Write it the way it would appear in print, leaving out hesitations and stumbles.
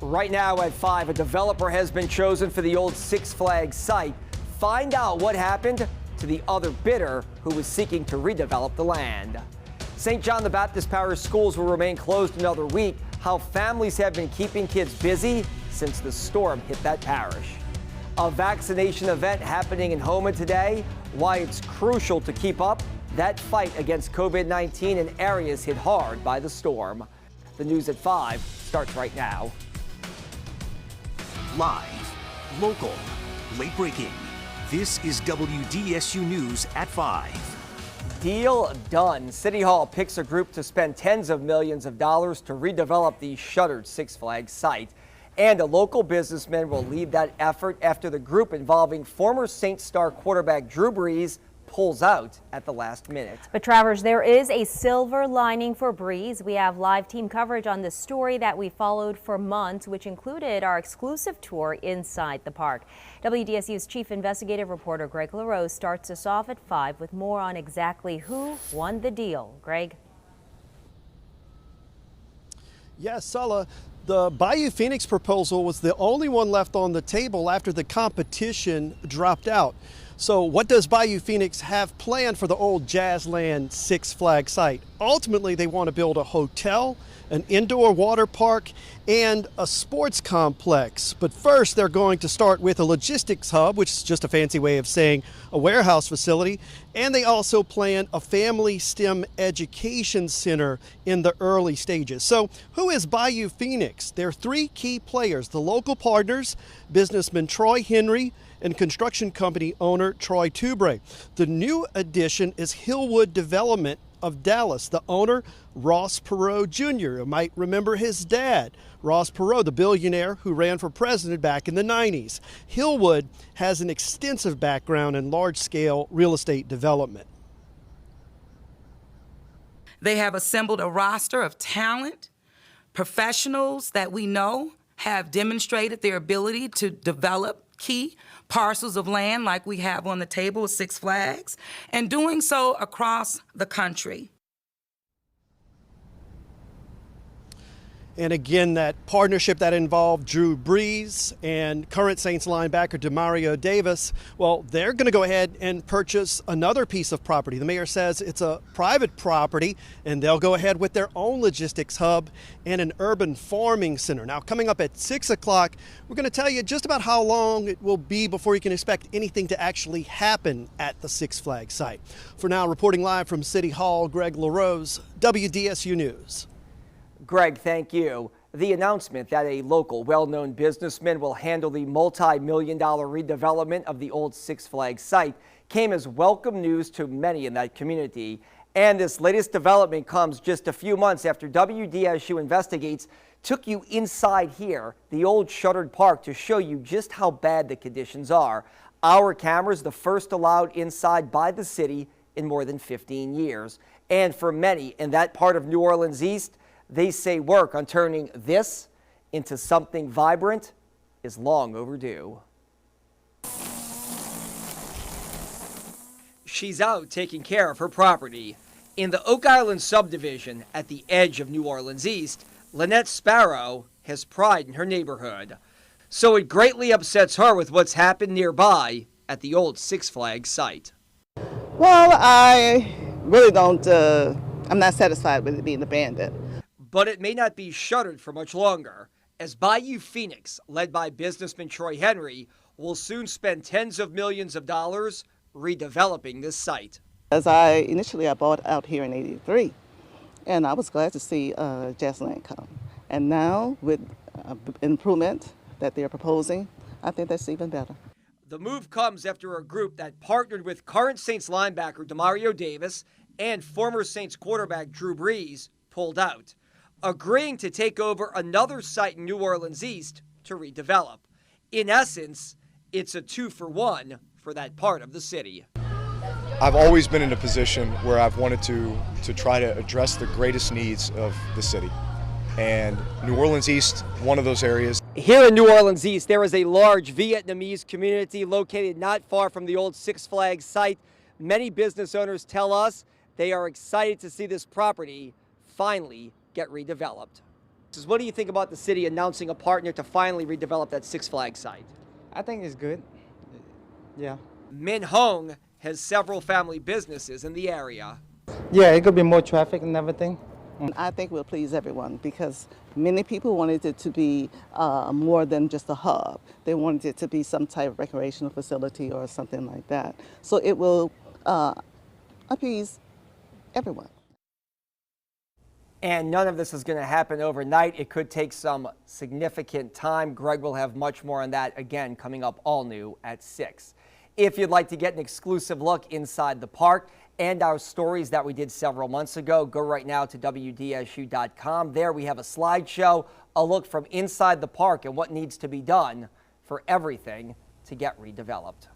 Right now at 5, a developer has been chosen for the old Six Flags site. Find out what happened to the other bidder who was seeking to redevelop the land. St. John the Baptist Parish schools will remain closed another week. How families have been keeping kids busy since the storm hit that parish. A vaccination event happening in Houma today. Why it's crucial to keep up that fight against COVID-19 in areas hit hard by the storm. The news at 5 starts right now. Live, local, late breaking. This is WDSU News at 5. Deal done. City Hall picks a group to spend tens of millions of dollars to redevelop the shuttered Six Flags site. And a local businessman will lead that effort after the group involving former Saint Star quarterback Drew Brees pulls out at the last minute. But Travers, there is a silver lining for Brees. We have live team coverage on this story that we followed for months, which included our exclusive tour inside the park. WDSU's chief investigative reporter Greg LaRose starts us off at 5 with more on exactly who won the deal. Greg? Yes, Sulla. The Bayou Phoenix proposal was the only one left on the table after the competition dropped out. So what does Bayou Phoenix have planned for the old Jazzland Six Flags site? Ultimately, they want to build a hotel, an indoor water park, and a sports complex. But first, they're going to start with a logistics hub, which is just a fancy way of saying a warehouse facility. And they also plan a family STEM education center in the early stages. So who is Bayou Phoenix? There are 3 key players: the local partners, businessman Troy Henry, and construction company owner Troy Toubre. The new addition is Hillwood Development of Dallas. The owner, Ross Perot Jr. You might remember his dad, Ross Perot, the billionaire who ran for president back in the 90s. Hillwood has an extensive background in large-scale real estate development. They have assembled a roster of talent, professionals that we know have demonstrated their ability to develop key parcels of land like we have on the table with Six Flags, and doing so across the country. And again, that partnership that involved Drew Brees and current Saints linebacker Demario Davis, well, they're going to go ahead and purchase another piece of property. The mayor says it's a private property, and they'll go ahead with their own logistics hub and an urban farming center. Now, coming up at 6 o'clock, we're going to tell you just about how long it will be before you can expect anything to actually happen at the Six Flags site. For now, reporting live from City Hall, Greg LaRose, WDSU News. Greg, thank you. The announcement that a local well-known businessman will handle the multi-million-dollar redevelopment of the old Six Flags site came as welcome news to many in that community. And this latest development comes just a few months after WDSU Investigates took you inside here, the old shuttered park, to show you just how bad the conditions are. Our cameras, the first allowed inside by the city in more than 15 years. And for many in that part of New Orleans East, they say work on turning this into something vibrant is long overdue. She's out taking care of her property. In the Oak Island subdivision at the edge of New Orleans East, Lynette Sparrow has pride in her neighborhood. So it greatly upsets her with what's happened nearby at the old Six Flags site. Well, I really don't, I'm not satisfied with it being abandoned. But it may not be shuttered for much longer, as Bayou Phoenix, led by businessman Troy Henry, will soon spend tens of millions of dollars redeveloping this site. As I bought out here in '83, and I was glad to see Jazzland come. And now with improvement that they're proposing, I think that's even better. The move comes after a group that partnered with current Saints linebacker Demario Davis and former Saints quarterback Drew Brees pulled out, agreeing to take over another site in New Orleans East to redevelop. In essence, it's a 2-for-1 for that part of the city. I've always been in a position where I've wanted to try to address the greatest needs of the city. And New Orleans East, one of those areas. Here in New Orleans East, there is a large Vietnamese community located not far from the old Six Flags site. Many business owners tell us they are excited to see this property finally get redeveloped. What do you think about the city announcing a partner to finally redevelop that Six Flags site? I think it's good. Yeah. Min Hong has several family businesses in the area. Yeah, it could be more traffic and everything. I think we'll please everyone because many people wanted it to be more than just a hub. They wanted it to be some type of recreational facility or something like that. So it will appease everyone. And none of this is going to happen overnight. It could take some significant time. Greg will have much more on that again coming up all new at 6. If you'd like to get an exclusive look inside the park and our stories that we did several months ago, go right now to WDSU.com. There we have a slideshow, a look from inside the park and what needs to be done for everything to get redeveloped.